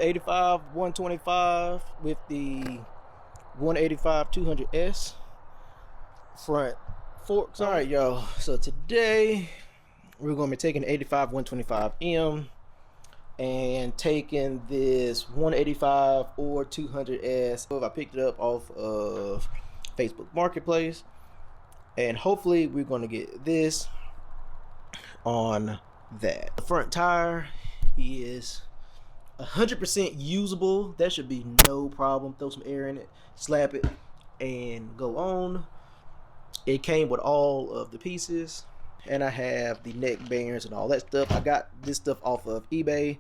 85 125 with the 185 200S front forks. All right, y'all. So today we're going to be taking 85 125M and taking this 185 or 200S. I picked it up off of Facebook Marketplace, and hopefully we're going to get this on that. The front tire is 100% usable. That should be no problem. Throw some air in it, slap it, and go on. It came with all of the pieces, and I have the neck bearings and all that stuff. I got this stuff off of eBay.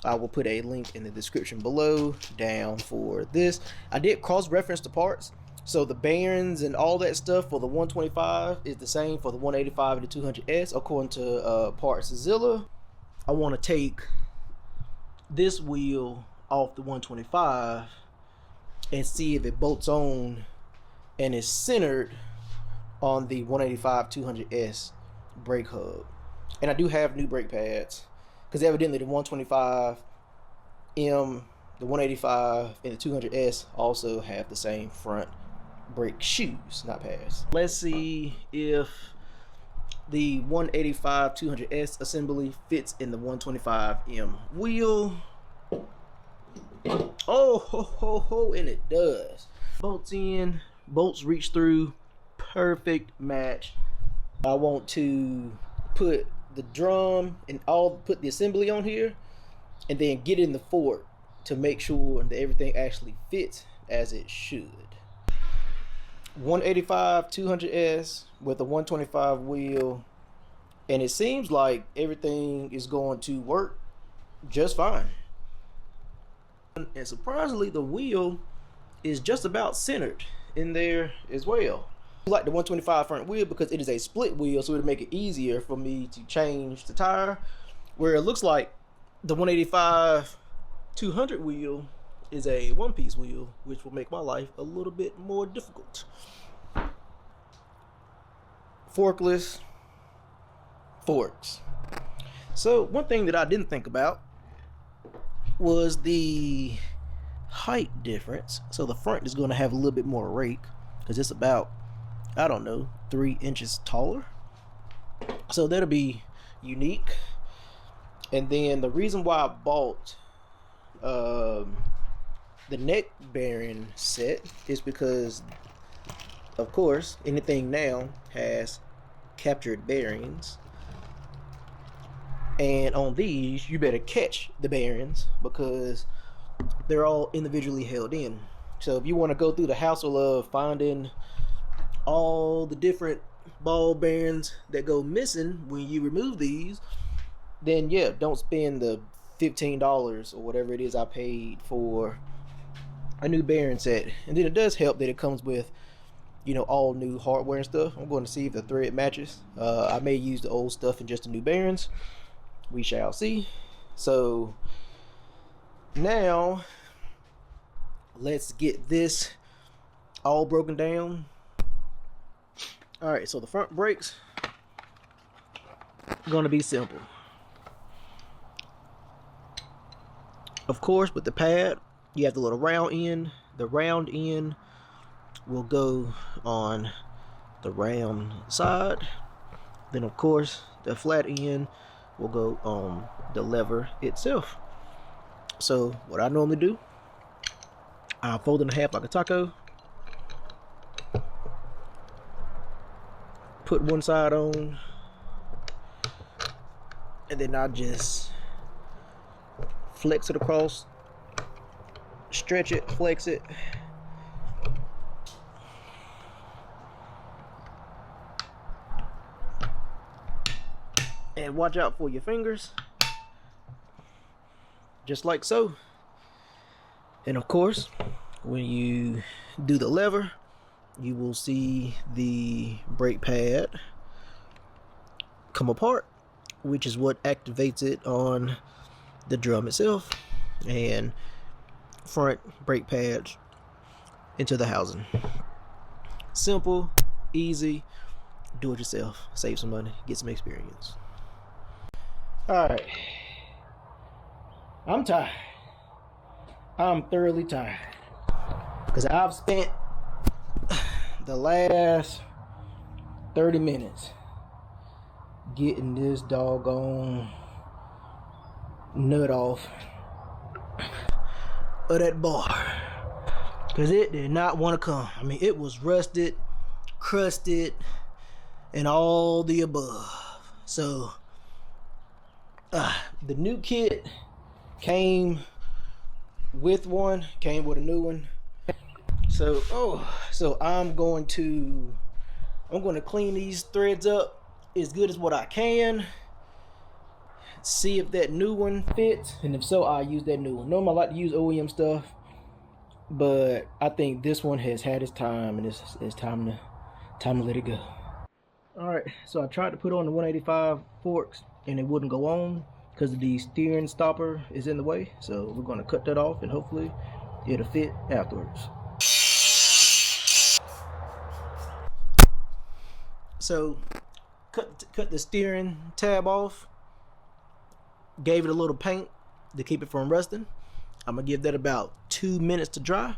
I will put a link in the description below down for this. I did cross-reference the parts, so the bearings and all that stuff for the 125 is the same for the 185 and the 200S according to Parts-Zilla. I want to take this wheel off the 125 and see if it bolts on and is centered on the 185 200S brake hub. And I do have new brake pads, because evidently the 125M, the 185 and the 200S also have the same front brake shoes, not pads. Let's see if the 185 200S assembly fits in the 125M wheel. Oh ho ho ho, and it does. Bolts in, bolts reach through, perfect match. I want to put the drum and put the assembly on here, and then get in the fork to make sure that everything actually fits as it should. 185 200S with a 125 wheel, and it seems like everything is going to work just fine. And surprisingly, the wheel is just about centered in there as well. I like the 125 front wheel because it is a split wheel, so it'll make it easier for me to change the tire, where it looks like the 185 200 wheel is a one-piece wheel, which will make my life a little bit more difficult. Forkless forks. So one thing that I didn't think about was the height difference. So the front is going to have a little bit more rake because it's about, I don't know, 3 inches taller. So that'll be unique. And then the reason why I bought the neck bearing set is because, of course, anything now has captured bearings, and on these you better catch the bearings because they're all individually held in. So if you want to go through the hassle of finding all the different ball bearings that go missing when you remove these, then yeah, don't spend the $15 or whatever it is I paid for a new bearing set. And then it does help that it comes with, you know, all new hardware and stuff. I'm going to see if the thread matches. I may use the old stuff and just the new bearings. We shall see. So now let's get this all broken down. All right, so the front brakes are going to be simple. Of course, with the pad, you have the little round end. The round end will go on the round side. Then of course the flat end will go on the lever itself. So what I normally do, I'll fold it in half like a taco, put one side on, and then I just flex it across, stretch it, flex it, and watch out for your fingers, just like so. And of course, when you do the lever, you will see the brake pad come apart, which is what activates it on the drum itself, and front brake pads into the housing. Simple, easy, do it yourself, save some money, get some experience. All right, I'm tired. I'm thoroughly tired because I've spent the last 30 minutes getting this doggone nut off of that bar because it did not want to come. I mean, it was rusted, crusted, and all the above. So the new kit came with a new one. So I'm going to clean these threads up as good as what I can, see if that new one fits, and if so, I'll use that new one. Normally I like to use OEM stuff, but I think this one has had its time, and it's time to let it go. All right, so I tried to put on the 185 forks and it wouldn't go on because the steering stopper is in the way. So we're going to cut that off and hopefully it'll fit afterwards. So cut the steering tab off, gave it a little paint to keep it from rusting. I'm gonna give that about 2 minutes to dry.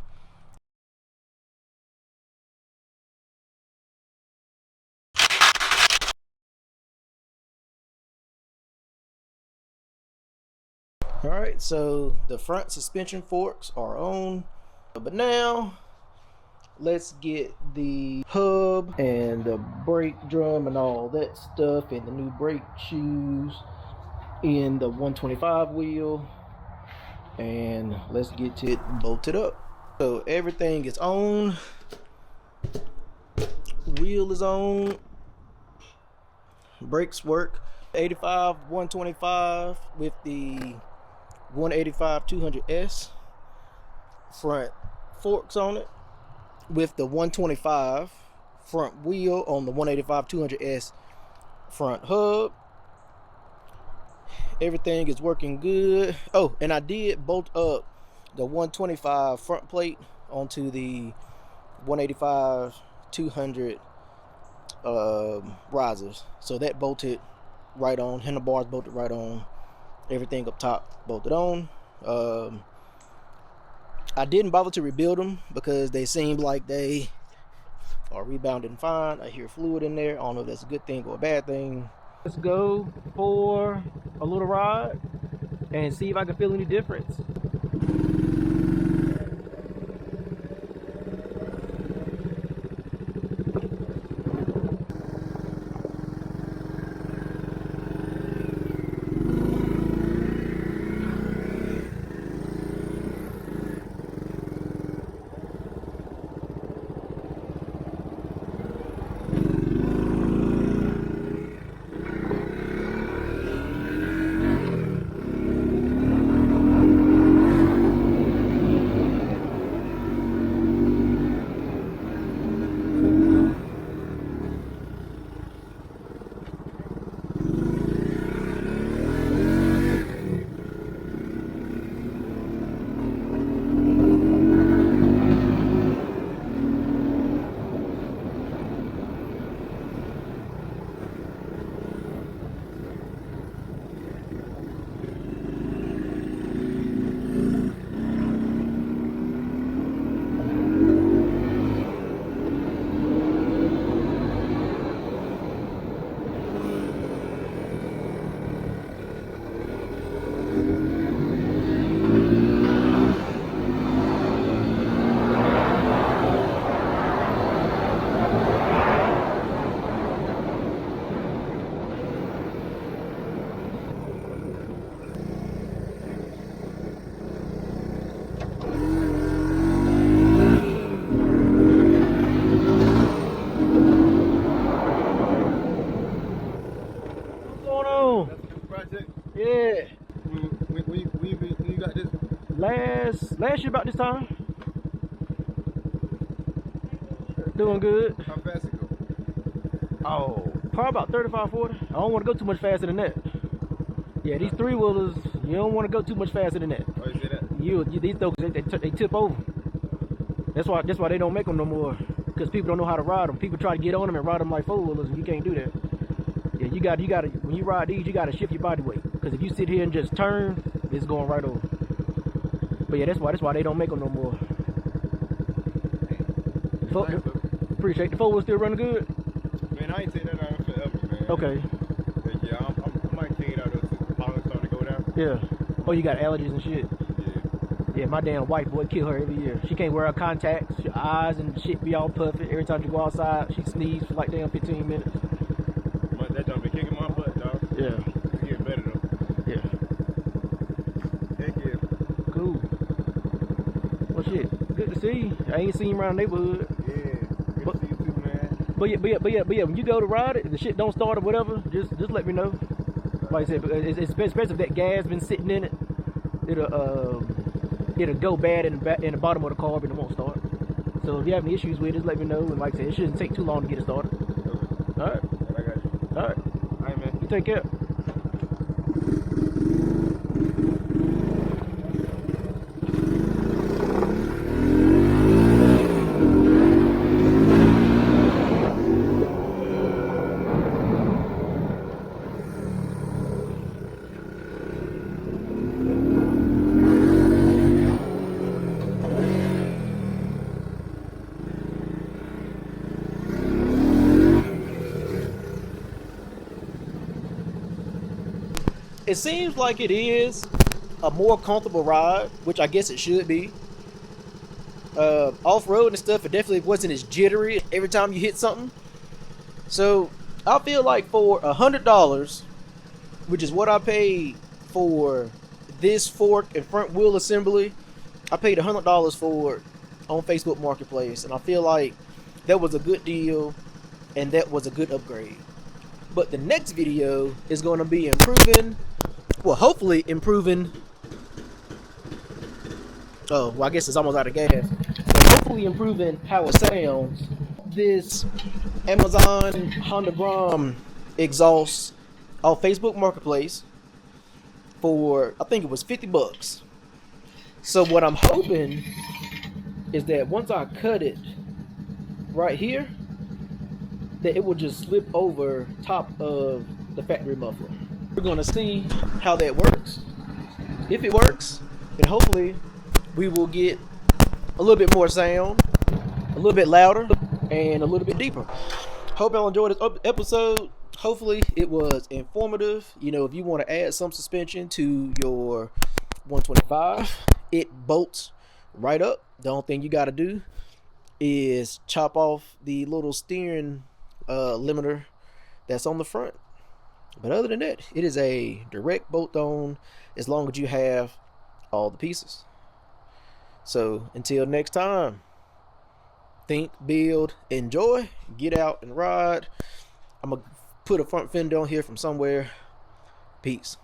All right, so the front suspension forks are on, but now let's get the hub and the brake drum and all that stuff and the new brake shoes in the 125 wheel, and let's get it bolted up. So everything is on, wheel is on, brakes work. 85 125 with the 185 200S front forks on it, with the 125 front wheel on the 185 200S front hub. Everything is working good. Oh, and I did bolt up the 125 front plate onto the 185 200 risers, so that bolted right on. Handlebars bolted right on. Everything up top bolted on. I didn't bother to rebuild them because they seemed like they are rebounding fine. I hear fluid in there. I don't know if that's a good thing or a bad thing. Let's go for a little ride and see if I can feel any difference. Yeah. When you got this? Last year about this time. Doing good. How fast it go? Oh, probably about 35, 40. I don't want to go too much faster than that. Yeah, these three-wheelers, you don't want to go too much faster than that. Oh, you say that? These things, they tip over. That's why they don't make them no more, because people don't know how to ride them. People try to get on them and ride them like four-wheelers, and you can't do that. Yeah, you got to when you ride these, you got to shift your body weight, because if you sit here and just turn, it's going right over. But yeah, that's why they don't make them no more. Appreciate the 4-wheel still running good. Man, I ain't taking that out forever, man. Okay. But yeah, I might take it out since the pollen starting to go down. Yeah. Oh, you got allergies and shit. Yeah, my damn wife, boy, kill her every year. She can't wear her contacts. Her eyes and shit be all puffy. Every time you go outside, she sneezes for like damn 15 minutes. That jump been kicking my butt, dog. Yeah. It's getting better though. Yeah. Heck yeah. Cool. Well, shit. Good to see you. I ain't seen you around the neighborhood. Yeah. Good to see you too, man. But yeah, when you go to ride it, and the shit don't start or whatever, just let me know. Like I said, it's especially if that gas been sitting in it, it'll go bad in the bottom of the car, but it won't start. So if you have any issues with it, just let me know. And like I said, it shouldn't take too long to get it started. Okay. All right. I got you. All right. All right, man. You take care. It seems like it is a more comfortable ride, which I guess it should be. Off-road and stuff, it definitely wasn't as jittery every time you hit something. So I feel like for $100, which is what I paid for this fork and front wheel assembly, I paid $100 for it on Facebook Marketplace, and I feel like that was a good deal and that was a good upgrade. But the next video is going to be improving, well, hopefully improving. Oh, well, I guess it's almost out of gas. So hopefully improving how it sounds. This Amazon Honda Brom exhaust off Facebook Marketplace for, I think it was $50. So what I'm hoping is that once I cut it right here, that it will just slip over top of the factory muffler. We're gonna see how that works. If it works, then hopefully we will get a little bit more sound, a little bit louder, and a little bit deeper. Hope y'all enjoyed this episode. Hopefully it was informative. You know, if you want to add some suspension to your 125, it bolts right up. The only thing you got to do is chop off the little steering limiter that's on the front. But other than that, it is a direct bolt on as long as you have all the pieces. So until next time, think, build, enjoy, get out and ride. I'm gonna put a front fender on here from somewhere. Peace.